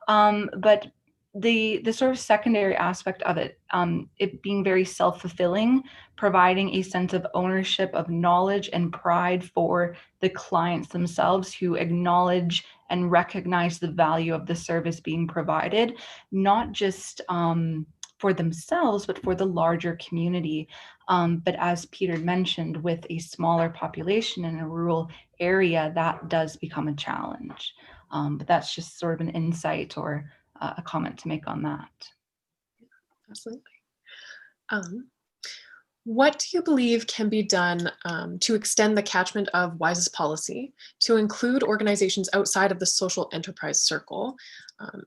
but the sort of secondary aspect of it, it being very self-fulfilling, providing a sense of ownership, of knowledge and pride for the clients themselves, who acknowledge and recognize the value of the service being provided, not just for themselves, but for the larger community. But as Peter mentioned, with a smaller population in a rural area, that does become a challenge. But that's just sort of an insight or a comment to make on that. Absolutely. What do you believe can be done to extend the catchment of WISE's policy to include organizations outside of the social enterprise circle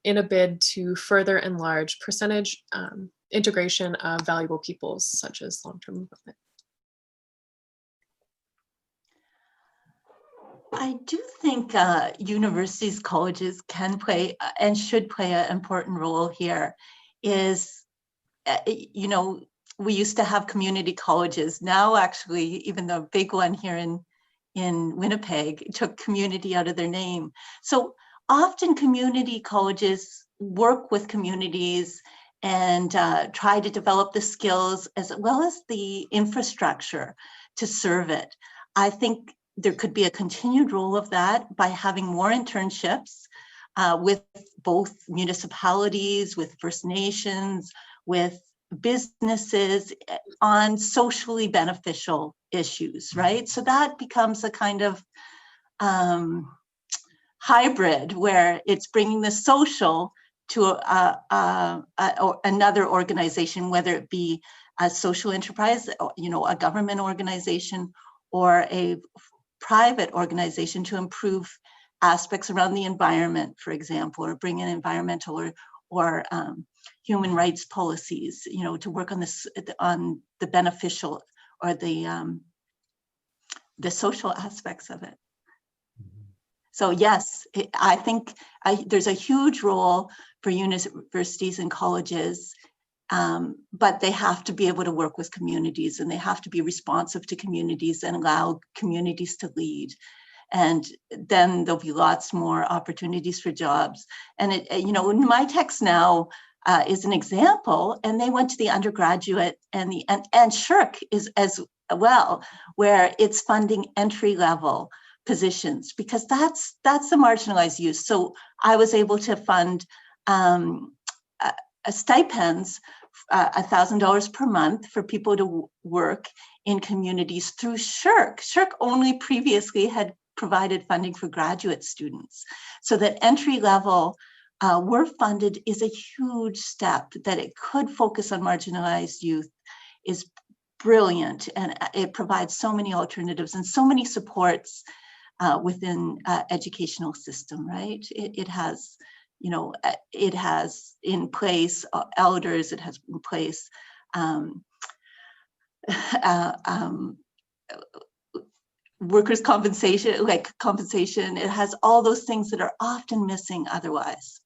in a bid to further enlarge percentage integration of valuable peoples such as long-term movement? I do think universities, colleges can play and should play an important role here. Is, you know, we used to have community colleges. Now, actually, even the big one here in Winnipeg took community out of their name. So often community colleges work with communities and try to develop the skills as well as the infrastructure to serve it. I think there could be a continued role of that by having more internships with both municipalities, with First Nations, with businesses on socially beneficial issues, right? So that becomes a kind of hybrid where it's bringing the social to another organization, whether it be a social enterprise, you know, a government organization, or a private organization to improve aspects around the environment, for example, or bring in environmental or human rights policies, you know, to work on this, on the beneficial or the social aspects of it. So yes, I think there's a huge role for universities and colleges, but they have to be able to work with communities, and they have to be responsive to communities and allow communities to lead. And then there'll be lots more opportunities for jobs. And it, you know, my text now is an example, and they went to the undergraduate and SHRC is as well, where it's funding entry level positions, because that's the marginalized youth. So I was able to fund stipends, $1,000 per month for people to work in communities through SHRC. SHRC only previously had provided funding for graduate students. So that entry level work funded is a huge step. That it could focus on marginalized youth is brilliant, and it provides so many alternatives and so many supports within educational system, right? It has, you know, it has in place elders, it has in place workers' compensation, like compensation. It has all those things that are often missing otherwise.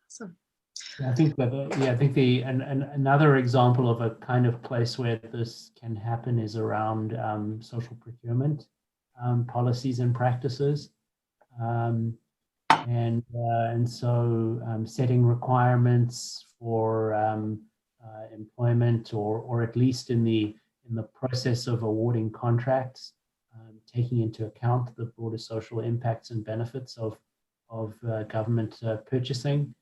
Awesome. Yeah, I think that another example of a kind of place where this can happen is around social procurement policies and practices, and so setting requirements for employment, or at least in the process of awarding contracts, taking into account the broader social impacts and benefits of government purchasing.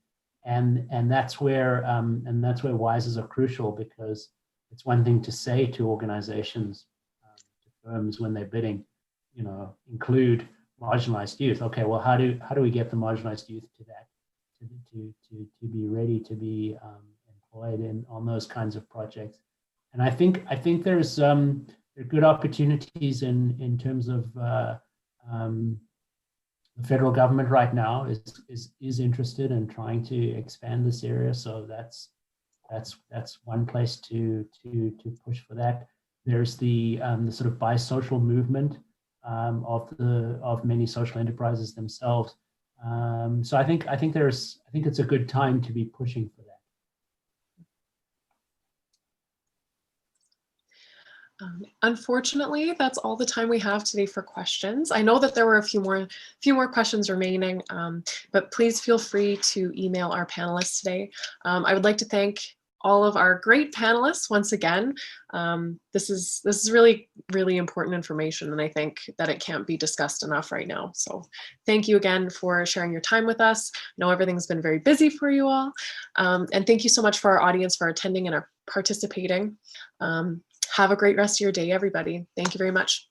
And that's where WISEs are crucial, because it's one thing to say to organizations, to firms when they're bidding, you know, include marginalized youth. Okay, well, how do we get the marginalized youth to that, to be ready to be deployed on those kinds of projects. And I think there's there are good opportunities in terms of the federal government right now is interested in trying to expand this area. So that's one place to push for that. There's the sort of bisocial movement of many social enterprises themselves. So I think it's a good time to be pushing for that. Unfortunately, that's all the time we have today for questions. I know that there were a few more questions remaining, but please feel free to email our panelists today. I would like to thank all of our great panelists once again. This is really, really important information, and I think that it can't be discussed enough right now. So thank you again for sharing your time with us. I know everything's been very busy for you all. And thank you so much for our audience for attending and participating. Have a great rest of your day, everybody. Thank you very much.